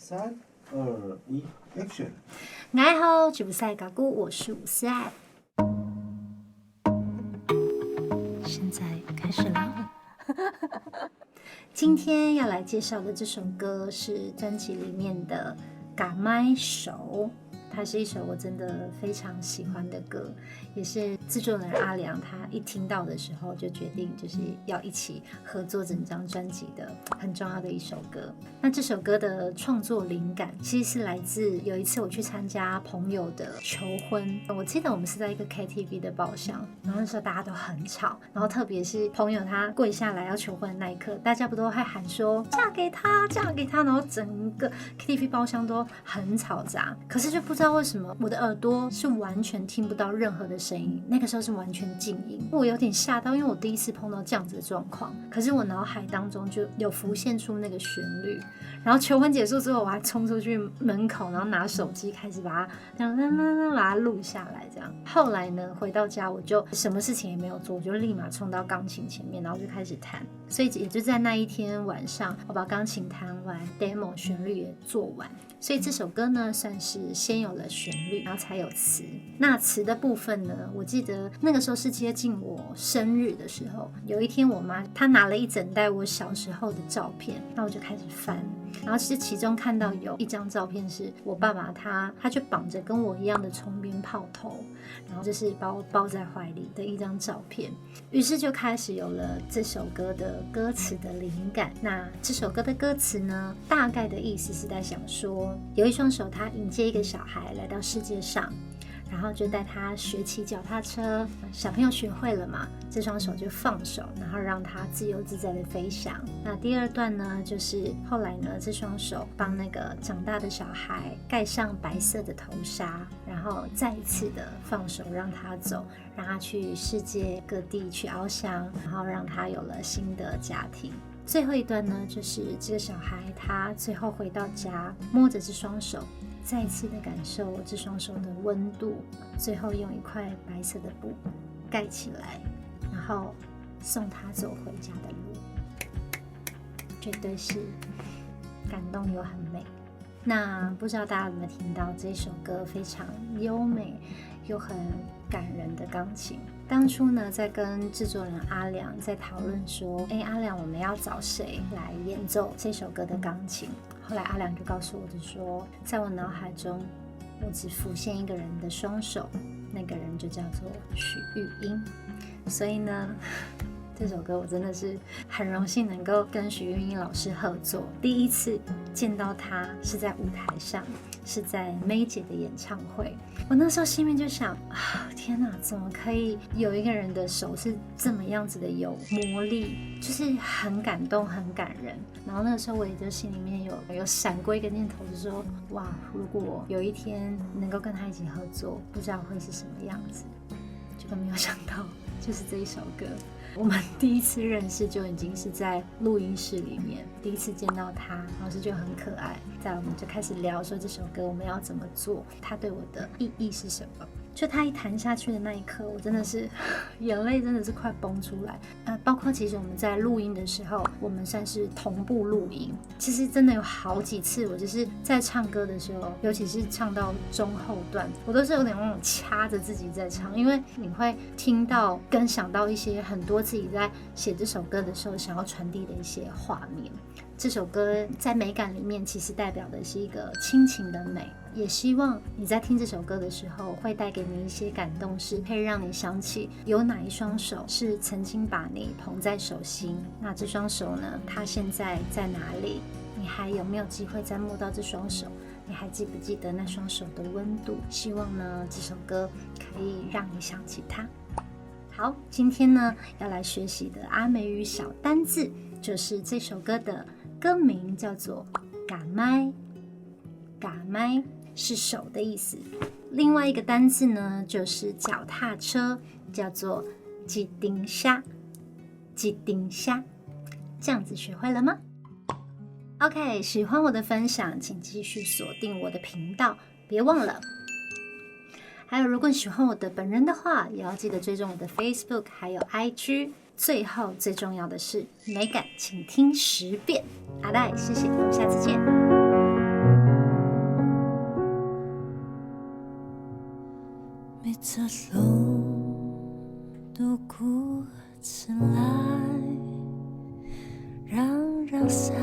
3、2、1 ，Action！ 大家好，吉普赛嘎咕，我是伍思爱。现在开始了。今天要来介绍的这首歌是专辑里面的《嘎麦手》，它是一首我真的非常喜欢的歌，也是制作人阿良他一听到的时候就决定就是要一起合作整张专辑的很重要的一首歌。那这首歌的创作灵感其实是来自有一次我去参加朋友的求婚，我记得我们是在一个 KTV 的包厢，然后那时候大家都很吵，然后特别是朋友他跪下来要求婚的那一刻，大家不都会喊说嫁给他嫁给他，然后整个 KTV 包厢都很吵杂，可是就不知道为什么我的耳朵是完全听不到任何的声音，那个时候是完全静音，我有点吓到，因为我第一次碰到这样子的状况，可是我脑海当中就有浮现出那个旋律，然后求婚结束之后我还冲出去门口，然后拿手机开始把它录下来这样。后来呢回到家我就什么事情也没有做，我就立马冲到钢琴前面，然后就开始弹，所以也就在那一天晚上我把钢琴弹完， demo 旋律也做完，所以这首歌呢算是先有了旋律然后才有词。那词的部分呢，我记得那个时候是接近我生日的时候，有一天我妈她拿了一整袋我小时候的照片，那我就开始翻，然后其中看到有一张照片是我爸爸他就绑着跟我一样的冲鞭炮头，然后就是把我抱在怀里的一张照片，于是就开始有了这首歌的歌词的灵感。那这首歌的歌词呢，大概的意思是在想说，有一双手他迎接一个小孩来到世界上，然后就带他学骑脚踏车，小朋友学会了嘛，这双手就放手，然后让他自由自在的飞翔。那第二段呢，就是后来呢，这双手帮那个长大的小孩盖上白色的头纱，然后再一次的放手让他走，让他去世界各地去翱翔，然后让他有了新的家庭。最后一段呢，就是这个小孩他最后回到家，摸着这双手，再一次的感受这双手的温度，最后用一块白色的布盖起来，然后送他走回家的路，绝对是感动又很美。那不知道大家有没有听到这首歌非常优美又很感人的钢琴。当初呢，在跟制作人阿良在讨论说，阿良我们要找谁来演奏这首歌的钢琴，后来阿良就告诉我的说，在我脑海中我只浮现一个人的双手，那个人就叫做许玉英。所以呢，这首歌我真的是很荣幸能够跟许玉英老师合作，第一次见到她是在舞台上，是在May姐的演唱会。我那时候心里面就想天哪，怎么可以有一个人的手是这么样子的有魔力，就是很感动很感人。然后那个时候我也就心里面有闪过一个念头，就说哇，如果有一天能够跟他一起合作，不知道会是什么样子。结果没有想到就是这一首歌，我们第一次认识就已经是在录音室里面，第一次见到他，老师就很可爱，再来我们就开始聊说这首歌我们要怎么做，它对我的意义是什么。就他一弹下去的那一刻，我真的是眼泪真的是快崩出来。包括其实我们在录音的时候，我们算是同步录音，其实真的有好几次我就是在唱歌的时候，尤其是唱到中后段，我都是有点那种掐着自己在唱，因为你会听到跟想到一些很多自己在写这首歌的时候想要传递的一些画面。这首歌在美感里面其实代表的是一个亲情的美，也希望你在听这首歌的时候会带给你一些感动，是可以让你想起有哪一双手是曾经把你捧在手心，那这双手呢，它现在在哪里？你还有没有机会再摸到这双手？你还记不记得那双手的温度？希望呢这首歌可以让你想起它。好，今天呢要来学习的阿美语小单字就是这首歌的歌名叫做嘎麦，嘎麦是手的意思。另外一个单字呢就是脚踏车，叫做吉丁虾，吉丁虾。这样子学会了吗？ OK， 喜欢我的分享请继续锁定我的频道，别忘了还有如果你喜欢我的本人的话，也要记得追踪我的 Facebook 还有 IG。最后最重要的是美感请听10遍。好的，谢谢，我们下次见。这路独孤此来，让散